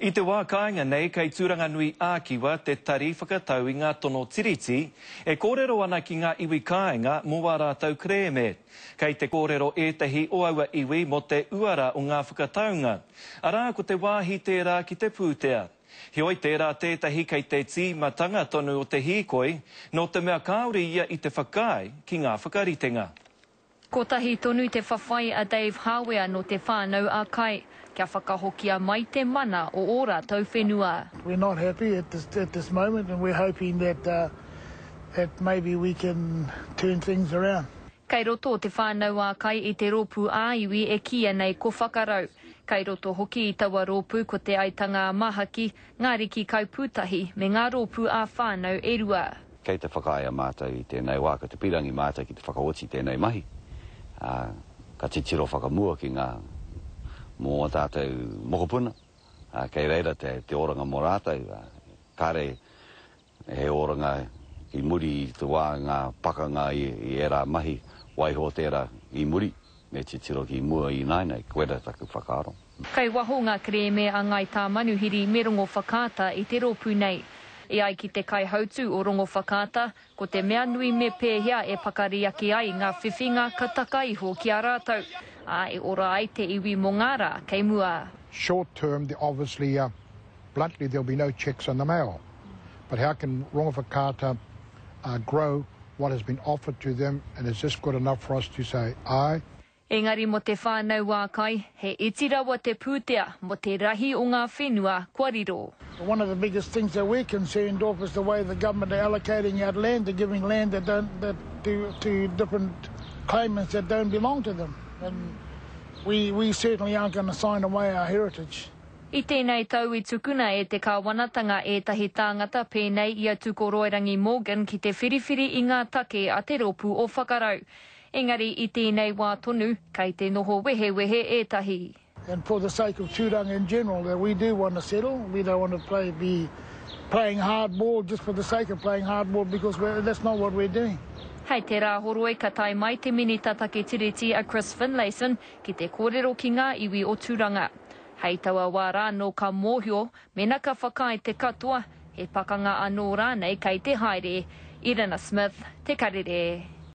I te wā kāinga nei kei Tūranganui Ākiwa te tari whakatau i ngā tono tiriti, e kōrero ana ki ngā iwi kāinga mō wā rātau kreme. Kei te kōrero ētahi o aua iwi mo te uara o ngā whakataunga. Arā ko te wāhi tērā ki te pūtea. Hioi tērā tētahi kei te tīmatanga tonu o te hīkoi, no te mea kāore ia i te whakai ki ngā whakaritenga. Ko tahi tonu te whawhai a Dave Hawea no te whānau a kai. Kia whakahokia mai te mana o ora tau whenua. We're not happy at this moment and we're hoping that maybe we can turn things around. Kei roto te whānau a kai i te rōpū āiwi e kia nei ko whakarau. Kei roto hoki i taua rōpū ko te aitanga mahaki, ngā riki kaupūtahi me ngā rōpū a whānau e rua. Kei te whakaia mātou i tēnei wā, ka te pirangi mātou ki te whakaoti tēnei mahi. Ka titiro whakamua ki ngā mō tātou mokopuna. Kei reira te oranga mō rātou. Kāre he oranga i muri i te wā ngā pakanga i era mahi waiho tērā i muri. Me titiro ki mua i nainei, koera taku whakaaro. Kei waho ngā kreme a ngai tā manuhiri me rongo whakāta i te rōpū nei. E ai ki te kai hautu o rongo whakāta, ko te mea nui me pēhea e pakariaki ai ngā whiwhinga ka taka iho ki a rātou. E ora ai te iwi mō ngā rā kei mua. Short term, obviously, bluntly, there'll be no checks on the mail. But how can rongo whakāta grow what has been offered to them, and is this good enough for us to say aye? Engari mo te whānau wā kai, he itirawa te pūtea mo te rahi o ngā whenua kua riro. One of the biggest things that we're concerned of is the way the government are allocating out land. They're giving land to different claimants that don't belong to them. And we certainly aren't going to sign away our heritage. I tēnei tau I tukuna e te kāwanatanga ētahi tāngata pēnei ia Tukoroirangi Morgan ki te whiriwhiri I ngā take a te rōpū o whakarau. Engari I tēnei wā tonu, kei te noho wehe ētahi. And for the sake of Tūranga in general, that we do want to settle. We don't want to be playing hardball just for the sake of playing hardball, because that's not what we're doing. Hei te rā horoi ka tai mai te minita take tiriti a Chris Finlayson ki te kōrero ki ngā iwi o Tūranga. Hei taua wā rāno ka mōhio, mena ka whakai te katoa, he pakanga anō rānei kei te haere. Irina Smith, Te Karere.